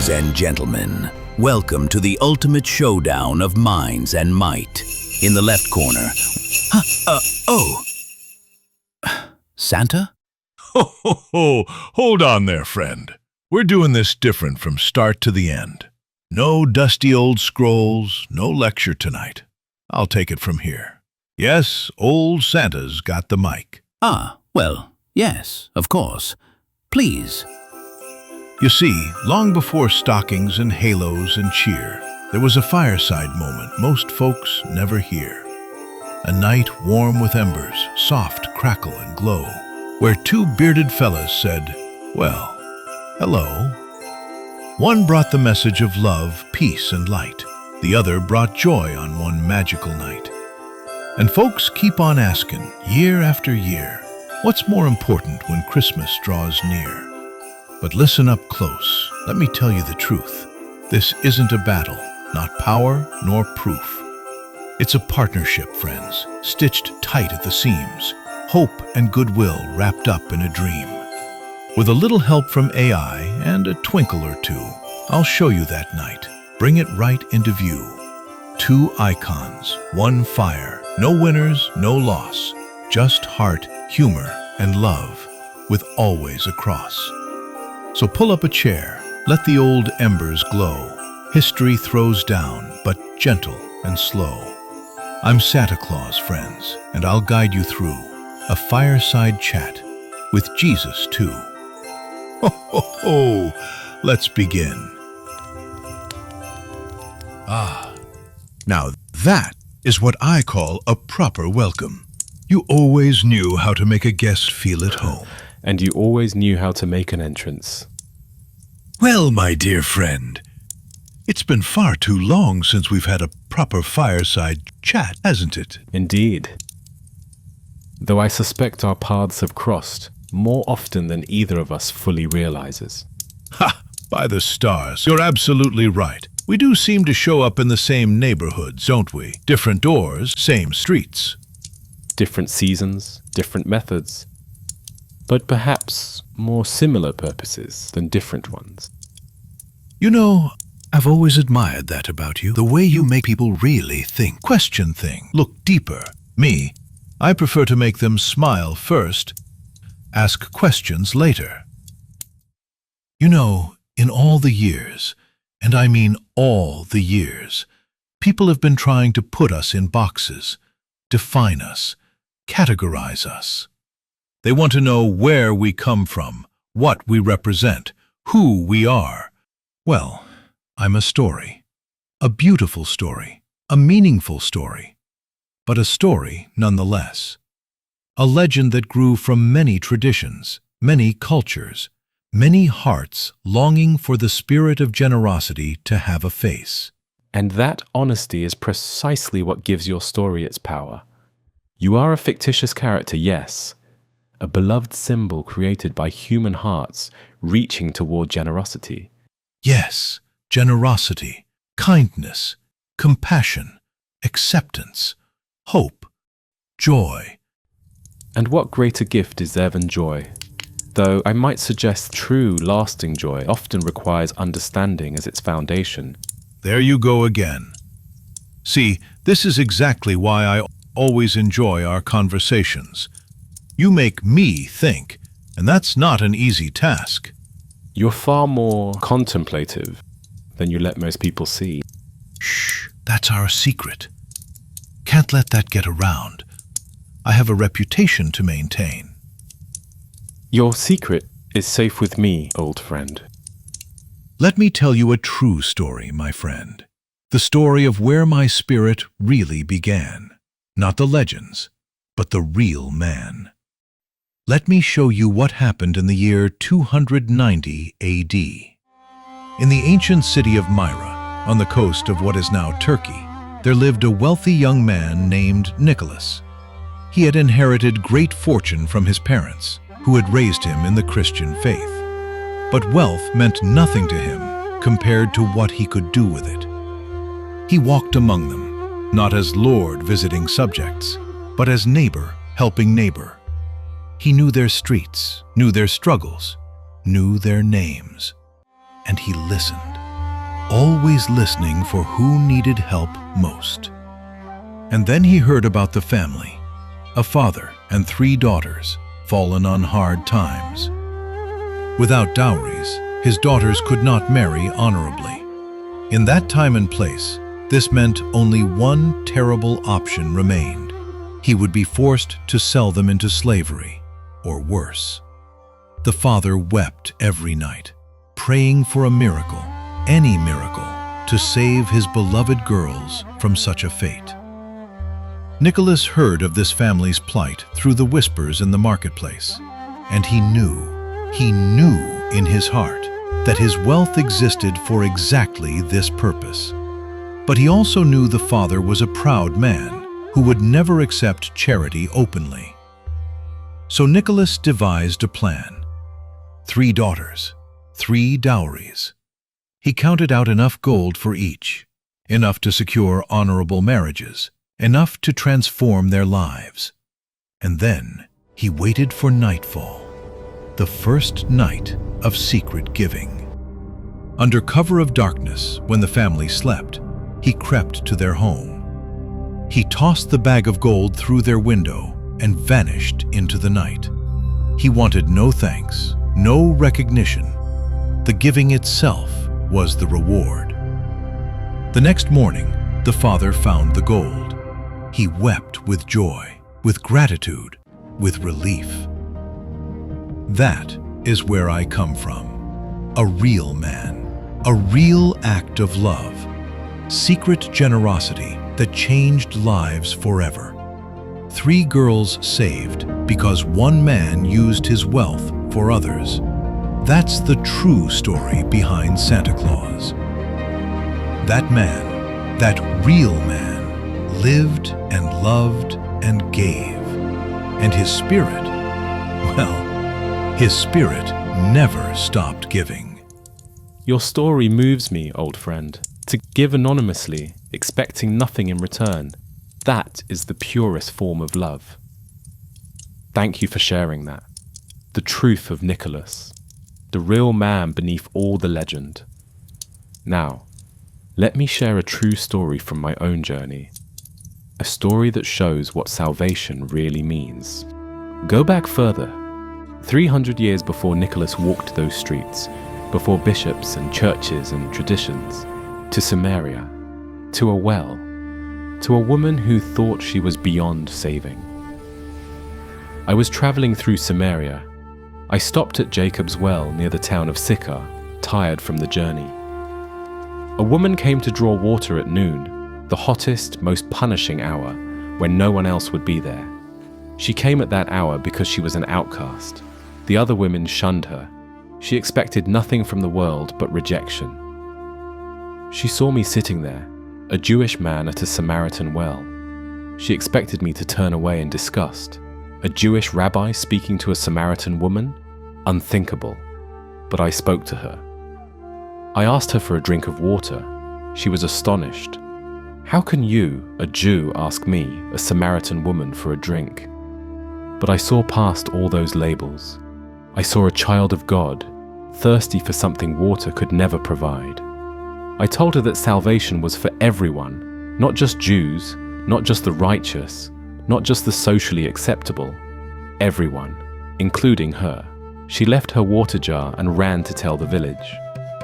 Ladies and gentlemen, welcome to the ultimate showdown of minds and might. In the left corner... Santa? Ho, ho, ho! Hold on there, friend. We're doing this different from start to the end. No dusty old scrolls, no lecture tonight. I'll take it from here. Yes, old Santa's got the mic. Well, yes, of course. Please. You see, long before stockings and halos and cheer, there was a fireside moment most folks never hear. A night warm with embers, soft crackle and glow, where two bearded fellas said, well, hello. One brought the message of love, peace, and light. The other brought joy on one magical night. And folks keep on asking, year after year, what's more important when Christmas draws near? But listen up close, let me tell you the truth. This isn't a battle, not power nor proof. It's a partnership, friends, stitched tight at the seams, hope and goodwill wrapped up in a dream. With a little help from AI and a twinkle or two, I'll show you that night, bring it right into view. Two icons, one fire, no winners, no loss, just heart, humor, and love, with always a cross. So pull up a chair, let the old embers glow. History throws down, but gentle and slow. I'm Santa Claus, friends, and I'll guide you through a fireside chat with Jesus, too. Ho, ho, ho! Let's begin. Now that is what I call a proper welcome. You always knew how to make a guest feel at home. And you always knew how to make an entrance. Well, my dear friend, it's been far too long since we've had a proper fireside chat, hasn't it? Indeed. Though I suspect our paths have crossed more often than either of us fully realizes. Ha! By the stars, you're absolutely right. We do seem to show up in the same neighborhoods, don't we? Different doors, same streets. Different seasons, different methods. But perhaps more similar purposes than different ones. You know, I've always admired that about you. The way you make people really think, question things, look deeper. Me, I prefer to make them smile first, ask questions later. You know, in all the years, and I mean all the years, people have been trying to put us in boxes, define us, categorize us. They want to know where we come from, what we represent, who we are. Well, I'm a story. A beautiful story. A meaningful story. But a story nonetheless. A legend that grew from many traditions, many cultures, many hearts longing for the spirit of generosity to have a face. And that honesty is precisely what gives your story its power. You are a fictitious character, yes. A beloved symbol created by human hearts reaching toward generosity. Yes, generosity, kindness, compassion, acceptance, hope, joy. And what greater gift is there than joy? Though I might suggest true, lasting joy often requires understanding as its foundation. There you go again. See, this is exactly why I always enjoy our conversations. You make me think, and that's not an easy task. You're far more contemplative than you let most people see. Shh, that's our secret. Can't let that get around. I have a reputation to maintain. Your secret is safe with me, old friend. Let me tell you a true story, my friend. The story of where my spirit really began. Not the legends, but the real man. Let me show you what happened in the year 290 A.D. In the ancient city of Myra, on the coast of what is now Turkey, there lived a wealthy young man named Nicholas. He had inherited great fortune from his parents, who had raised him in the Christian faith. But wealth meant nothing to him compared to what he could do with it. He walked among them, not as lord visiting subjects, but as neighbor helping neighbor. He knew their streets, knew their struggles, knew their names, and he listened. always listening for who needed help most. And then he heard about the family, a father and 3 daughters, fallen on hard times. Without dowries, his daughters could not marry honorably. In that time and place, this meant only one terrible option remained. He would be forced to sell them into slavery, or worse. The father wept every night, praying for a miracle, any miracle, to save his beloved girls from such a fate. Nicholas heard of this family's plight through the whispers in the marketplace, and he knew in his heart that his wealth existed for exactly this purpose. But he also knew the father was a proud man who would never accept charity openly. So Nicholas devised a plan. 3 daughters, 3 dowries. He counted out enough gold for each, enough to secure honorable marriages, enough to transform their lives. And then he waited for nightfall, the first night of secret giving. Under cover of darkness, when the family slept, he crept to their home. He tossed the bag of gold through their window and vanished into the night. He wanted no thanks, no recognition. The giving itself was the reward. The next morning, the father found the gold. He wept with joy, with gratitude, with relief. That is where I come from. A real man, a real act of love, secret generosity that changed lives forever. 3 girls saved because one man used his wealth for others. That's the true story behind Santa Claus. That man, that real man, lived and loved and gave. And his spirit, well, his spirit never stopped giving. Your story moves me, old friend. To give anonymously, expecting nothing in return, that is the purest form of love. Thank you for sharing that. The truth of Nicholas, the real man beneath all the legend. Now, let me share a true story from my own journey. A story that shows what salvation really means. Go back further, 300 years before Nicholas walked those streets, before bishops and churches and traditions, to Samaria, to a well, to a woman who thought she was beyond saving. I was traveling through Samaria. I stopped at Jacob's well near the town of Sychar, tired from the journey. A woman came to draw water at noon, the hottest, most punishing hour, when no one else would be there. She came at that hour because she was an outcast. The other women shunned her. She expected nothing from the world but rejection. She saw me sitting there, a Jewish man at a Samaritan well. She expected me to turn away in disgust. A Jewish rabbi speaking to a Samaritan woman? Unthinkable. But I spoke to her. I asked her for a drink of water. She was astonished. How can you, a Jew, ask me, a Samaritan woman, for a drink? But I saw past all those labels. I saw a child of God, thirsty for something water could never provide. I told her that salvation was for everyone, not just Jews, not just the righteous, not just the socially acceptable. Everyone, including her. She left her water jar and ran to tell the village.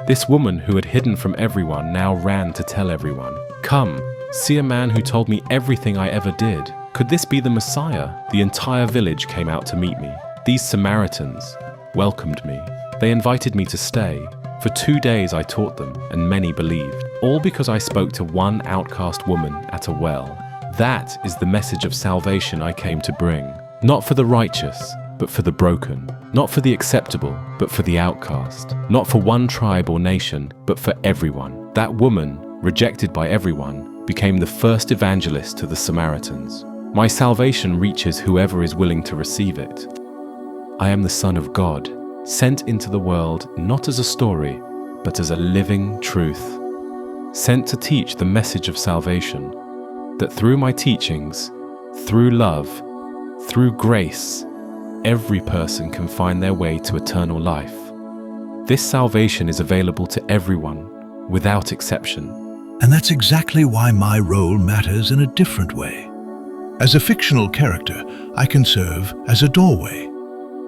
This woman who had hidden from everyone now ran to tell everyone, "Come, see a man who told me everything I ever did. Could this be the Messiah?" The entire village came out to meet me. These Samaritans welcomed me. They invited me to stay. For 2 days I taught them, and many believed, all because I spoke to one outcast woman at a well. That is the message of salvation I came to bring. Not for the righteous, but for the broken. Not for the acceptable, but for the outcast. Not for one tribe or nation, but for everyone. That woman, rejected by everyone, became the first evangelist to the Samaritans. My salvation reaches whoever is willing to receive it. I am the Son of God, sent into the world not as a story, but as a living truth. Sent to teach the message of salvation, that through my teachings, through love, through grace, every person can find their way to eternal life. This salvation is available to everyone, without exception. And that's exactly why my role matters in a different way. As a fictional character, I can serve as a doorway.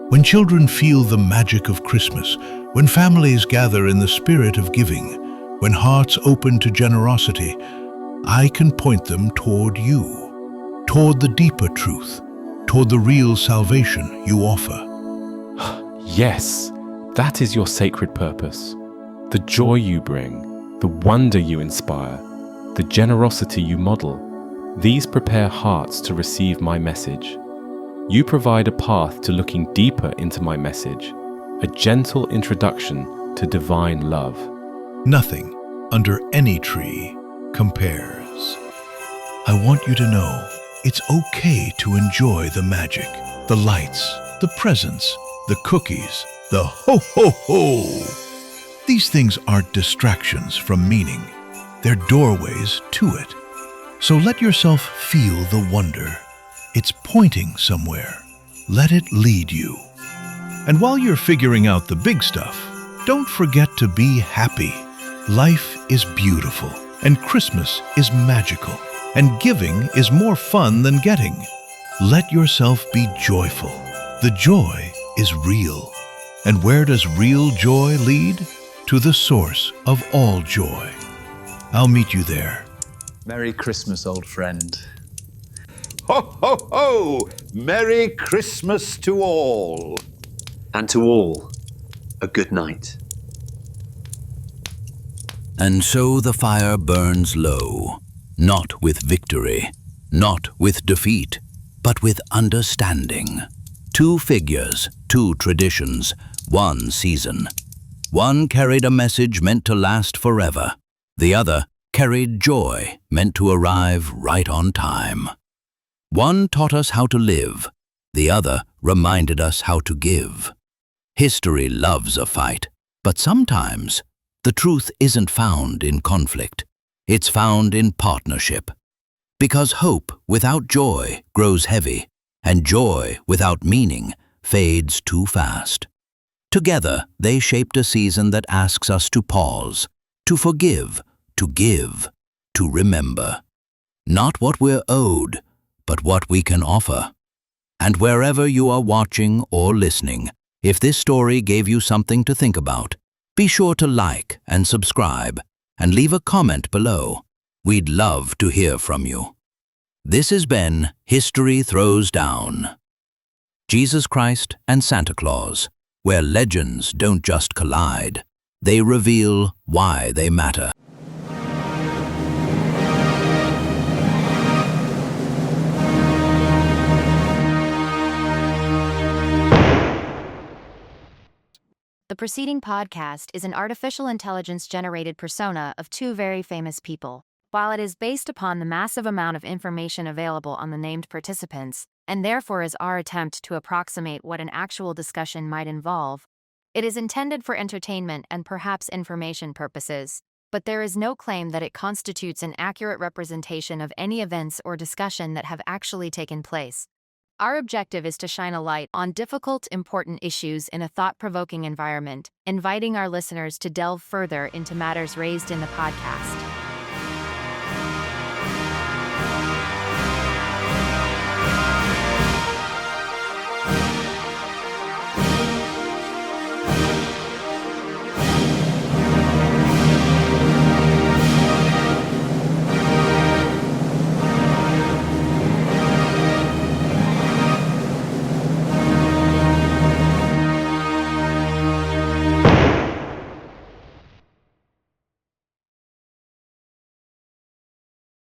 When children feel the magic of Christmas, when families gather in the spirit of giving, when hearts open to generosity, I can point them toward you, toward the deeper truth, toward the real salvation you offer. Yes, that is your sacred purpose. The joy you bring, the wonder you inspire, the generosity you model, these prepare hearts to receive my message. You provide a path to looking deeper into my message, a gentle introduction to divine love. Nothing under any tree compares. I want you to know it's okay to enjoy the magic, the lights, the presents, the cookies, the ho-ho-ho. These things aren't distractions from meaning. They're doorways to it. So let yourself feel the wonder. It's pointing somewhere. Let it lead you. And while you're figuring out the big stuff, don't forget to be happy. Life is beautiful, and Christmas is magical, and giving is more fun than getting. Let yourself be joyful. The joy is real. And where does real joy lead? To the source of all joy. I'll meet you there. Merry Christmas, old friend. Ho, ho, ho! Merry Christmas to all. And to all, a good night. And so the fire burns low, not with victory, not with defeat, but with understanding. Two figures, two traditions, one season. One carried a message meant to last forever. The other carried joy meant to arrive right on time. One taught us how to live. The other reminded us how to give. History loves a fight, but sometimes the truth isn't found in conflict. It's found in partnership. Because hope without joy grows heavy, and joy without meaning fades too fast. Together, they shaped a season that asks us to pause, to forgive, to give, to remember. Not what we're owed, but what we can offer. And wherever you are watching or listening, if this story gave you something to think about, be sure to like and subscribe and leave a comment below. We'd love to hear from you. This has been History Throws Down. Jesus Christ and Santa Claus, where legends don't just collide, they reveal why they matter. The preceding podcast is an artificial intelligence-generated persona of two very famous people. While it is based upon the massive amount of information available on the named participants, and therefore is our attempt to approximate what an actual discussion might involve, it is intended for entertainment and perhaps information purposes, but there is no claim that it constitutes an accurate representation of any events or discussion that have actually taken place. Our objective is to shine a light on difficult, important issues in a thought-provoking environment, inviting our listeners to delve further into matters raised in the podcast.